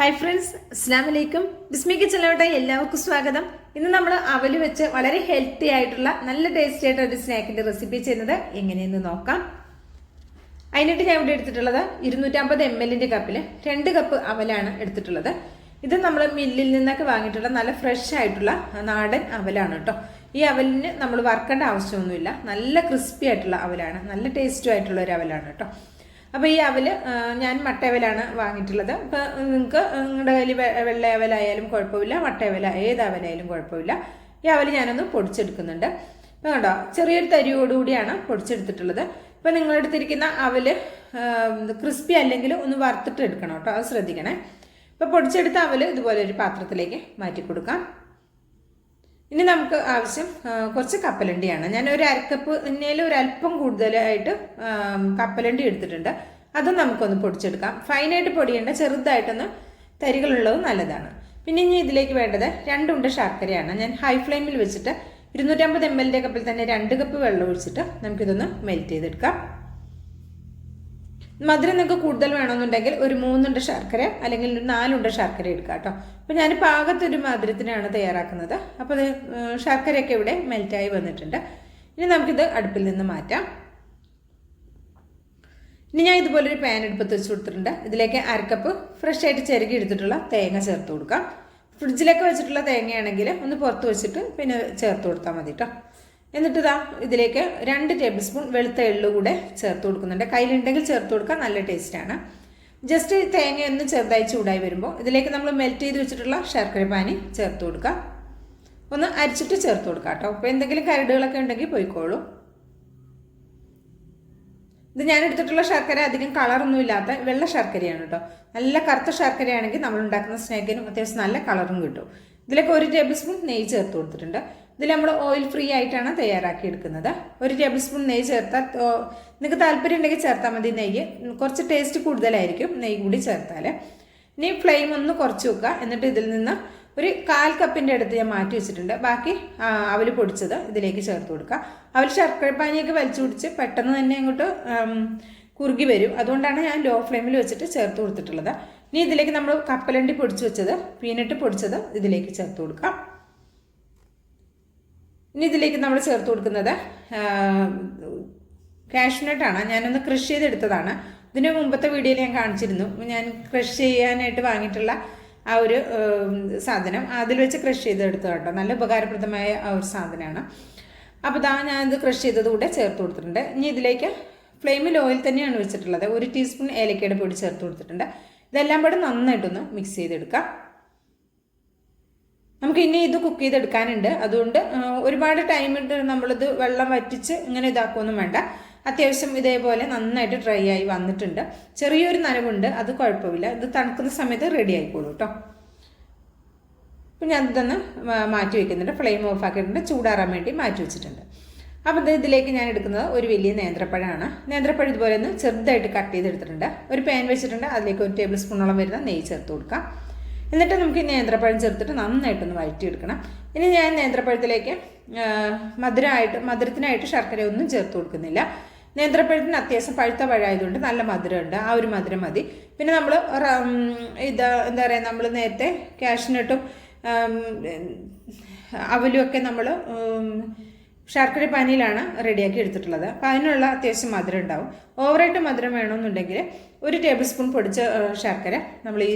Hi friends, അസ്സലാമു അലൈക്കും. ബിസ്മി കിച്ചണിലോട്ട് എല്ലാവർക്കും സ്വാഗതം. ഇന്ന് നമ്മൾ അവൽ വെച്ച് വളരെ ഹെൽത്തി ആയിട്ടുള്ള നല്ല ടേസ്റ്റി ആയിട്ടുള്ള ഒരു സ്നാക്കിന്റെ റെസിപ്പി ചെയ്യുന്നത് എങ്ങനെയെന്ന് നോക്കാം. അതിനായിട്ട് ഞാൻ ഇവിടെ എടുത്തിട്ടുള്ളത് 250 ml കപ്പിൽ 2 കപ്പ് അവലാണ് എടുത്തിട്ടുള്ളത്. ഇത് നമ്മൾ മില്ലിൽ നിന്നൊക്കെ വാങ്ങിയിട്ടുള്ള നല്ല ഫ്രഷ് ആയിട്ടുള്ള നാടൻ അവലാണ് കേട്ടോ. ഈ അവലിന് നമ്മൾ വറുക്കേണ്ട ആവശ്യമൊന്നുമില്ല. നല്ല ക്രിസ്പി ആയിട്ടുള്ള അവലാണ്, നല്ല ടേസ്റ്റും ആയിട്ടുള്ള ഒരു അവലാണ് കേട്ടോ. അപ്പോൾ ഈ അവല് ഞാൻ മട്ട അവലാണ് വാങ്ങിയിട്ടുള്ളത്. അപ്പോൾ നിങ്ങൾക്ക് നിങ്ങളുടെ കയ്യിൽ വെള്ള അവലായാലും കുഴപ്പമില്ല, മട്ട അവല ഏത് അവലായാലും കുഴപ്പമില്ല. ഈ അവല് ഞാനൊന്ന് പൊടിച്ചെടുക്കുന്നുണ്ട്. അപ്പോൾ കണ്ടോ, ചെറിയൊരു തരിയോടുകൂടിയാണ് പൊടിച്ചെടുത്തിട്ടുള്ളത്. ഇപ്പോൾ നിങ്ങളെടുത്തിരിക്കുന്ന അവല് ക്രിസ്പി അല്ലെങ്കിൽ ഒന്ന് വറുത്തിട്ട് എടുക്കണം കേട്ടോ, അത് ശ്രദ്ധിക്കണേ. ഇപ്പോൾ പൊടിച്ചെടുത്ത അവല് ഇതുപോലെ ഒരു പാത്രത്തിലേക്ക് മാറ്റി കൊടുക്കാം. ഇനി നമുക്ക് ആവശ്യം കുറച്ച് കപ്പലണ്ടിയാണ്. ഞാൻ ഒരു അരക്കപ്പ് എന്നേലും ഒരു അല്പം കൂടുതലായിട്ട് കപ്പലണ്ടി എടുത്തിട്ടുണ്ട്. അതും നമുക്കൊന്ന് പൊടിച്ചെടുക്കാം. ഫൈനായിട്ട് പൊടിയേണ്ട, ചെറുതായിട്ടൊന്ന് തരികളുള്ളത് നല്ലതാണ്. പിന്നെ ഇനി ഇതിലേക്ക് വേണ്ടത് 2 ഉണ്ട ശർക്കരയാണ്. ഞാൻ ഹൈ ഫ്ലെയിമിൽ വെച്ചിട്ട് 250 ml കപ്പിൽ തന്നെ 2 കപ്പ് വെള്ളം ഒഴിച്ചിട്ട് നമുക്കിതൊന്ന് മെൽറ്റ് ചെയ്തെടുക്കാം. മധുരം നിങ്ങൾക്ക് കൂടുതൽ വേണമെന്നുണ്ടെങ്കിൽ ഒരു 3 ഉണ്ട ശർക്കര അല്ലെങ്കിൽ 4 ഉണ്ട ശർക്കര എടുക്കുക കേട്ടോ. അപ്പോൾ ഞാൻ പാകത്തൊരു മധുരത്തിനാണ് തയ്യാറാക്കുന്നത്. അപ്പോൾ അത് ശർക്കരയൊക്കെ ഇവിടെ മെൽറ്റായി വന്നിട്ടുണ്ട്. ഇനി നമുക്കിത് അടുപ്പിൽ നിന്ന് മാറ്റാം. ഇനി ഞാൻ ഇതുപോലൊരു പാൻ അടുപ്പത്ത് വെച്ച് കൊടുത്തിട്ടുണ്ട്. ഇതിലേക്ക് അരക്കപ്പ് ഫ്രഷ് ആയിട്ട് ചിരകി എടുത്തിട്ടുള്ള തേങ്ങ ചേർത്ത് കൊടുക്കാം. ഫ്രിഡ്ജിലൊക്കെ വെച്ചിട്ടുള്ള തേങ്ങയാണെങ്കിൽ ഒന്ന് പുറത്ത് വെച്ചിട്ട് പിന്നെ ചേർത്ത് കൊടുത്താൽ മതി കേട്ടോ. എന്നിട്ട് ഇതിലേക്ക് 2 ടേബിൾ സ്പൂൺ വെളുത്ത എള്ളു കൂടെ ചേർത്ത് കൊടുക്കുന്നുണ്ട്. കയ്യിലുണ്ടെങ്കിൽ ചേർത്ത് കൊടുക്കുക, നല്ല ടേസ്റ്റാണ്. ജസ്റ്റ് തേങ്ങ ഒന്ന് ചെറുതായി ചൂടായി വരുമ്പോൾ ഇതിലേക്ക് നമ്മൾ മെൽറ്റ് ചെയ്ത് വെച്ചിട്ടുള്ള ശർക്കര പാനി ചേർത്ത് കൊടുക്കുക. ഒന്ന് അരിച്ചിട്ട് ചേർത്ത് കൊടുക്കുക കേട്ടോ. അപ്പോൾ എന്തെങ്കിലും കരടുകളൊക്കെ ഉണ്ടെങ്കിൽ പോയിക്കോളൂ. ഇത് ഞാൻ എടുത്തിട്ടുള്ള ശർക്കര അധികം കളറൊന്നും ഇല്ലാത്ത വെള്ള ശർക്കരയാണ് കേട്ടോ. നല്ല കറുത്ത ശർക്കരയാണെങ്കിൽ നമ്മൾ ഉണ്ടാക്കുന്ന സ്നാക്കിനും അത്യാവശ്യം നല്ല കളറും കിട്ടും. ഇതിലേക്ക് 1 ടേബിൾ സ്പൂൺ നെയ്യ് ചേർത്ത് കൊടുത്തിട്ടുണ്ട്. ഇതിൽ നമ്മൾ ഓയിൽ ഫ്രീ ആയിട്ടാണ് തയ്യാറാക്കി എടുക്കുന്നത്. 1 ടേബിൾ സ്പൂൺ നെയ്യ് ചേർത്താൽ നിങ്ങൾക്ക് താല്പര്യം ഉണ്ടെങ്കിൽ ചേർത്താൽ മതി. നെയ്യ് കുറച്ച് ടേസ്റ്റ് കൂടുതലായിരിക്കും നെയ്യ് കൂടി ചേർത്താൽ. ഇനി ഫ്ലെയിം ഒന്ന് കുറച്ച് വെക്കുക. എന്നിട്ട് ഇതിൽ നിന്ന് ഒരു 1/4 കപ്പിൻ്റെ അടുത്ത് ഞാൻ മാറ്റി വെച്ചിട്ടുണ്ട്. ബാക്കി അവൽ പൊടിച്ചത് ഇതിലേക്ക് ചേർത്ത് കൊടുക്കുക. അവൽ ശർക്കരപ്പാനിയൊക്കെ വലിച്ചു പിടിച്ച് പെട്ടെന്ന് തന്നെ അങ്ങോട്ട് കുറുകി വരും. അതുകൊണ്ടാണ് ഞാൻ ലോ ഫ്ലെയിമിൽ വെച്ചിട്ട് ചേർത്ത് കൊടുത്തിട്ടുള്ളത്. ഇനി ഇതിലേക്ക് നമ്മൾ കപ്പലണ്ടി പൊടിച്ച് വെച്ചത്, പീനട്ട് പൊടിച്ചത് ഇതിലേക്ക് ചേർത്ത് കൊടുക്കാം. ഇനി ഇതിലേക്ക് നമ്മൾ ചേർത്ത് കൊടുക്കുന്നത് കാഷ്യൂനട്ടാണ്. ഞാനൊന്ന് ക്രഷ് ചെയ്തെടുത്തതാണ്. ഇതിന് മുമ്പത്തെ വീഡിയോയിൽ ഞാൻ കാണിച്ചിരുന്നു. ഞാൻ ക്രഷ് ചെയ്യാനായിട്ട് വാങ്ങിയിട്ടുള്ള ആ ഒരു സാധനം അതിൽ വെച്ച് ക്രഷ് ചെയ്തെടുത്തത് കേട്ടോ. നല്ല ഉപകാരപ്രദമായ ആ ഒരു സാധനമാണ്. അപ്പോൾ ഞാനിത് ക്രഷ് ചെയ്തത് കൂടെ ചേർത്ത് കൊടുത്തിട്ടുണ്ട്. ഇനി ഇതിലേക്ക് ഫ്ലെയിമിൽ ഓയിൽ തന്നെയാണ് വെച്ചിട്ടുള്ളത്. 1 ടീസ്പൂൺ ഏലക്കയുടെ പൊടി ചേർത്ത് കൊടുത്തിട്ടുണ്ട്. ഇതെല്ലാം കൂടെ നന്നായിട്ടൊന്ന് മിക്സ് ചെയ്തെടുക്കാം. നമുക്ക് ഇനി ഇത് കുക്ക് ചെയ്തെടുക്കാനുണ്ട്. അതുകൊണ്ട് ഒരുപാട് ടൈം ഇട്ട് നമ്മളിത് വെള്ളം വറ്റിച്ച് ഇങ്ങനെ ഇതാക്കുകയൊന്നും വേണ്ട. അത്യാവശ്യം ഇതേപോലെ നന്നായിട്ട് ഡ്രൈ ആയി വന്നിട്ടുണ്ട്. ചെറിയൊരു നനവുണ്ട്, അത് കുഴപ്പമില്ല. ഇത് തണുക്കുന്ന സമയത്ത് റെഡി ആയിക്കോളൂ കേട്ടോ. അപ്പം ഞാൻ ഇതൊന്ന് മാറ്റി വയ്ക്കുന്നുണ്ട്. ഫ്ലെയിം ഓഫ് ആക്കിയിട്ടുണ്ട്, ചൂടാറാൻ വേണ്ടി മാറ്റി വെച്ചിട്ടുണ്ട്. അപ്പം ഇതിലേക്ക് ഞാൻ എടുക്കുന്നത് ഒരു വലിയ നേന്ത്രപ്പഴമാണ്. നേന്ത്രപ്പഴം ഇതുപോലെ ഒന്ന് ചെറുതായിട്ട് കട്ട് ചെയ്തെടുത്തിട്ടുണ്ട്. ഒരു പാൻ വെച്ചിട്ടുണ്ട്. അതിലേക്ക് 1 ടേബിൾ സ്പൂണോളം വരുന്ന നെയ്യ് ചേർത്ത് കൊടുക്കാം. എന്നിട്ട് നമുക്ക് ഈ നേന്ത്രപ്പഴം ചേർത്തിട്ട് നന്നായിട്ടൊന്ന് വഴറ്റിയെടുക്കണം. ഇനി ഞാൻ നേന്ത്രപ്പഴത്തിലേക്ക് മധുരത്തിനായിട്ട് ശർക്കര ഒന്നും ചേർത്ത് കൊടുക്കുന്നില്ല. നേന്ത്രപ്പഴത്തിന് അത്യാവശ്യം പഴുത്ത പഴമായതുകൊണ്ട് നല്ല മധുരമുണ്ട്. ആ ഒരു മധുരം മതി. പിന്നെ നമ്മൾ എന്താ പറയുക, നമ്മൾ നേരത്തെ കാഷ്യൂനട്ടും അവലും ഒക്കെ നമ്മൾ ശർക്കര പാനിയിലാണ് റെഡിയാക്കി എടുത്തിട്ടുള്ളത്. അപ്പോൾ അതിനുള്ള അത്യാവശ്യം മധുരം ഉണ്ടാവും. ഓവറായിട്ട് മധുരം വേണമെന്നുണ്ടെങ്കിൽ 1 ടേബിൾ സ്പൂൺ പൊടിച്ച ശർക്കര നമ്മൾ ഈ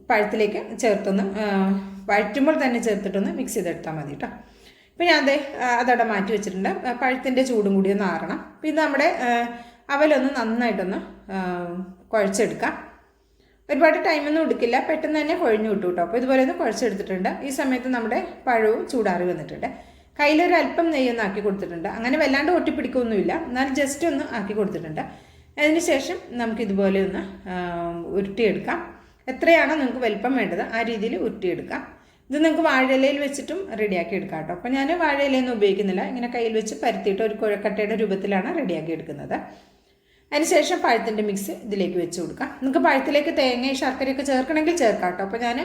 പഴത്തിലേക്ക് ചേർത്തൊന്ന് വഴറ്റുമ്പോൾ തന്നെ ചേർത്തിട്ടൊന്ന് മിക്സ് ചെയ്തെടുത്താൽ മതി കേട്ടോ. ഇപ്പോൾ ഞാൻ അതവിടെ മാറ്റി വെച്ചിട്ടുണ്ട്. പഴത്തിൻ്റെ ചൂടും കൂടി ഒന്ന് ആറണം. പിന്നെ നമ്മുടെ അവലൊന്ന് നന്നായിട്ടൊന്ന് കുഴച്ചെടുക്കാം. ഒരുപാട് ടൈമൊന്നും എടുക്കില്ല, പെട്ടെന്ന് തന്നെ കുഴഞ്ഞു കിട്ടും കേട്ടോ. അപ്പോൾ ഇതുപോലെ ഒന്ന് കുഴച്ചെടുത്തിട്ടുണ്ട്. ഈ സമയത്ത് നമ്മുടെ പഴവും ചൂടാറി വന്നിട്ടുണ്ട്. കയ്യിലൊരു അല്പം നെയ്യൊന്ന് ആക്കി കൊടുത്തിട്ടുണ്ട്. അങ്ങനെ വല്ലാണ്ട് ഒട്ടിപ്പിടിക്കൊന്നുമില്ല, എന്നാൽ ജസ്റ്റ് ഒന്ന് ആക്കി കൊടുത്തിട്ടുണ്ട്. അതിന് ശേഷം നമുക്കിതുപോലെ ഒന്ന് ഉരുട്ടിയെടുക്കാം. എത്രയാണോ നിങ്ങൾക്ക് വലിപ്പം വേണ്ടത് ആ രീതിയിൽ ഉരുട്ടിയെടുക്കാം. ഇത് നിങ്ങൾക്ക് വാഴയിലയിൽ വെച്ചിട്ടും റെഡിയാക്കി എടുക്കാം കേട്ടോ. അപ്പോൾ ഞാൻ വാഴയിലയൊന്നും ഉപയോഗിക്കുന്നില്ല. ഇങ്ങനെ കയ്യിൽ വെച്ച് പരത്തിയിട്ട് ഒരു കുഴക്കട്ടയുടെ രൂപത്തിലാണ് റെഡിയാക്കി എടുക്കുന്നത്. അതിനുശേഷം പഴത്തിൻ്റെ മിക്സ് ഇതിലേക്ക് വെച്ച് കൊടുക്കാം. നിങ്ങൾക്ക് പഴത്തിലേക്ക് തേങ്ങ ശർക്കരയൊക്കെ ചേർക്കണമെങ്കിൽ ചേർക്കാം കേട്ടോ. അപ്പോൾ ഞാൻ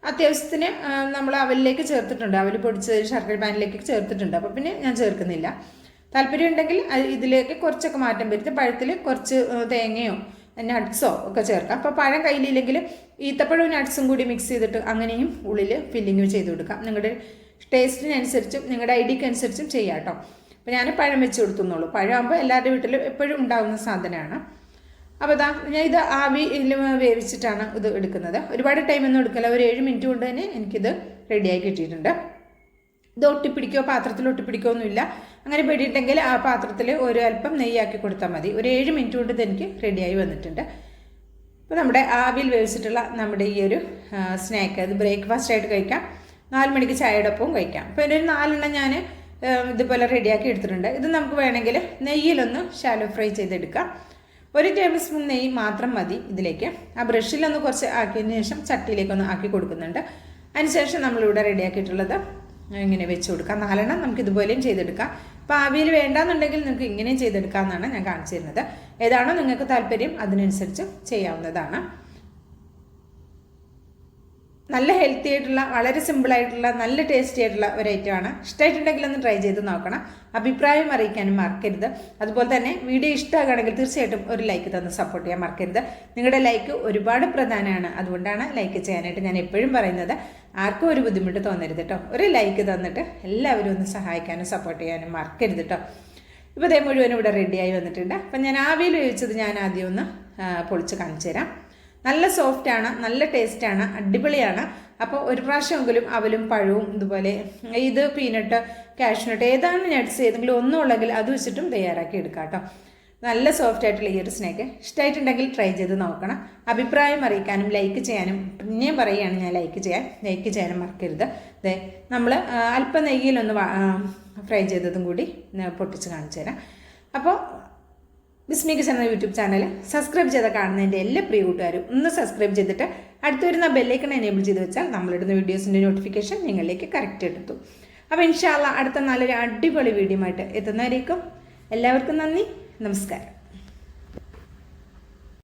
അത്യാവശ്യത്തിന് നമ്മൾ അവലിലേക്ക് ചേർത്തിട്ടുണ്ട്. അവൽ പൊടിച്ച് ശർക്കര പാനിലേക്ക് ചേർത്തിട്ടുണ്ട്. അപ്പോൾ പിന്നെ ഞാൻ ചേർക്കുന്നില്ല. താല്പര്യം ഉണ്ടെങ്കിൽ ഇതിലേക്ക് കുറച്ചൊക്കെ മാറ്റം വരുത്തി പഴത്തിൽ കുറച്ച് തേങ്ങയോ നട്ട്സോ ഒക്കെ ചേർക്കാം. അപ്പോൾ പഴം കയ്യിലില്ലെങ്കിൽ ഈത്തപ്പഴവും നട്ട്സും കൂടി മിക്സ് ചെയ്തിട്ട് അങ്ങനെയും ഉള്ളിൽ ഫില്ലിങ് ചെയ്ത് കൊടുക്കാം. നിങ്ങളുടെ ടേസ്റ്റിനനുസരിച്ചും നിങ്ങളുടെ ഐഡിയക്ക് അനുസരിച്ചും ചെയ്യാം കേട്ടോ. അപ്പോൾ ഞാൻ പഴം വെച്ച് കൊടുത്തുന്നുള്ളൂ. പഴമാകുമ്പോൾ എല്ലാവരുടെ വീട്ടിലും എപ്പോഴും ഉണ്ടാകുന്ന സാധനമാണ്. അപ്പോൾ ഞാൻ ഇത് ആവിയിൽ വേവിച്ചിട്ടാണ് ഇത് എടുക്കുന്നത്. ഒരുപാട് ടൈമൊന്നും എടുക്കില്ല, ഒരു 7 മിനിറ്റ് കൊണ്ട് തന്നെ എനിക്കിത് റെഡിയായി കിട്ടിയിട്ടുണ്ട്. ഇത് ഒട്ടിപ്പിടിക്കോ പാത്രത്തിൽ ഒട്ടിപ്പിടിക്കോ ഒന്നുമില്ല. അങ്ങനെ പേടിയിട്ടുണ്ടെങ്കിൽ ആ പാത്രത്തിൽ ഒരു അല്പം നെയ്യാക്കി കൊടുത്താൽ മതി. ഒരു 7 മിനിറ്റ് കൊണ്ട് ഇത് എനിക്ക് റെഡിയായി വന്നിട്ടുണ്ട്. അപ്പോൾ നമ്മുടെ ആവിയിൽ വേവിച്ചിട്ടുള്ള നമ്മുടെ ഈ ഒരു സ്നാക്ക് അത് ബ്രേക്ക്ഫാസ്റ്റ് ആയിട്ട് കഴിക്കാം, 4 മണിക്ക് ചായയോടൊപ്പവും കഴിക്കാം. അപ്പോൾ ഇതിൻ്റെ ഒരു 4 ഞാൻ ഇതുപോലെ റെഡിയാക്കി എടുത്തിട്ടുണ്ട്. ഇത് നമുക്ക് വേണമെങ്കിൽ നെയ്യിലൊന്ന് ഷാലോ ഫ്രൈ ചെയ്തെടുക്കാം. 1 ടേബിൾ സ്പൂൺ നെയ്യ് മാത്രം മതി ഇതിലേക്ക്. ആ ബ്രഷിലൊന്ന് കുറച്ച് ആക്കിയതിന് ശേഷം ചട്ടിയിലേക്കൊന്ന് ആക്കി കൊടുക്കുന്നുണ്ട്. അതിനുശേഷം നമ്മളിവിടെ റെഡിയാക്കിയിട്ടുള്ളത് ഇങ്ങനെ വെച്ച് കൊടുക്കാം. 4 നമുക്ക് ഇതുപോലെയും ചെയ്തെടുക്കാം. അപ്പോൾ ആവിയിൽ വേണ്ടാന്നുണ്ടെങ്കിൽ നിങ്ങൾക്ക് ഇങ്ങനെയും ചെയ്തെടുക്കാമെന്നാണ് ഞാൻ കാണിച്ചു തരുന്നത്. ഏതാണോ നിങ്ങൾക്ക് താല്പര്യം അതിനനുസരിച്ച് ചെയ്യാവുന്നതാണ്. നല്ല ഹെൽത്തി ആയിട്ടുള്ള വളരെ സിമ്പിളായിട്ടുള്ള നല്ല ടേസ്റ്റി ആയിട്ടുള്ള ഒരു ഐറ്റമാണ്. ഇഷ്ടമായിട്ടുണ്ടെങ്കിൽ ഒന്ന് ട്രൈ ചെയ്ത് നോക്കണം. അഭിപ്രായം അറിയിക്കാനും മറക്കരുത്. അതുപോലെ തന്നെ വീഡിയോ ഇഷ്ടമാകുകയാണെങ്കിൽ തീർച്ചയായിട്ടും ഒരു ലൈക്ക് തന്ന് സപ്പോർട്ട് ചെയ്യാൻ മറക്കരുത്. നിങ്ങളുടെ ലൈക്ക് ഒരുപാട് പ്രധാനമാണ്. അതുകൊണ്ടാണ് ലൈക്ക് ചെയ്യാനായിട്ട് ഞാൻ എപ്പോഴും പറയുന്നത്. ആർക്കും ഒരു ബുദ്ധിമുട്ട് തോന്നരുത് കേട്ടോ. ഒരു ലൈക്ക് തന്നിട്ട് എല്ലാവരും ഒന്ന് സഹായിക്കാനും സപ്പോർട്ട് ചെയ്യാനും മറക്കരുത് കേട്ടോ. ഇപ്പോൾ ഇതേ മുഴുവനും ഇവിടെ റെഡിയായി വന്നിട്ടുണ്ട്. അപ്പം ഞാൻ ആവിയിൽ വേവിച്ചത് ഞാൻ ആദ്യം ഒന്ന് പൊളിച്ച് കാണിച്ചു തരാം. നല്ല സോഫ്റ്റാണ്, നല്ല ടേസ്റ്റാണ്, അടിപൊളിയാണ്. അപ്പോൾ ഒരു പ്രാവശ്യമെങ്കിലും അവലും പഴവും ഇതുപോലെ ഇത് പീനട്ട് കാഷ്യൂനട്ട് ഏതാണ് നട്ട്സ് ഏതെങ്കിലും ഒന്നും ഉള്ളെങ്കിൽ അത് വെച്ചിട്ടും തയ്യാറാക്കി എടുക്കാം കേട്ടോ. നല്ല സോഫ്റ്റ് ആയിട്ടുള്ള ഈ ഒരു സ്നാക്ക് ഇഷ്ടമായിട്ടുണ്ടെങ്കിൽ ട്രൈ ചെയ്ത് നോക്കണം. അഭിപ്രായം അറിയിക്കാനും ലൈക്ക് ചെയ്യാനും പിന്നെയും പറയുകയാണ് ഞാൻ ലൈക്ക് ചെയ്യാനും മറക്കരുത്. അതെ, നമ്മൾ അല്പം നെയ്യിലൊന്ന് ഫ്രൈ ചെയ്തതും കൂടി പൊട്ടിച്ച് കാണിച്ചു തരാം. അപ്പോൾ ബിസ്മി കിച്ചൺ എന്ന യൂട്യൂബ് ചാനൽ സബ്സ്ക്രൈബ് ചെയ്ത് കാണുന്നതിൻ്റെ എല്ലാ പ്രിയ കൂട്ടുകാരും ഒന്ന് സബ്സ്ക്രൈബ് ചെയ്തിട്ട് അടുത്ത് വരുന്ന ബെല്ലൈക്കൺ എനേബിൾ ചെയ്ത് വെച്ചാൽ നമ്മളിടുന്ന വീഡിയോസിൻ്റെ നോട്ടിഫിക്കേഷൻ നിങ്ങളിലേക്ക് കറക്റ്റ് എത്തും. അപ്പോൾ ഇൻഷാ അല്ലാഹ് അടുത്ത നല്ലൊരു അടിപൊളി വീഡിയോ ആയിട്ട് എത്തുന്നതായിരിക്കും. എല്ലാവർക്കും നന്ദി, നമസ്കാരം.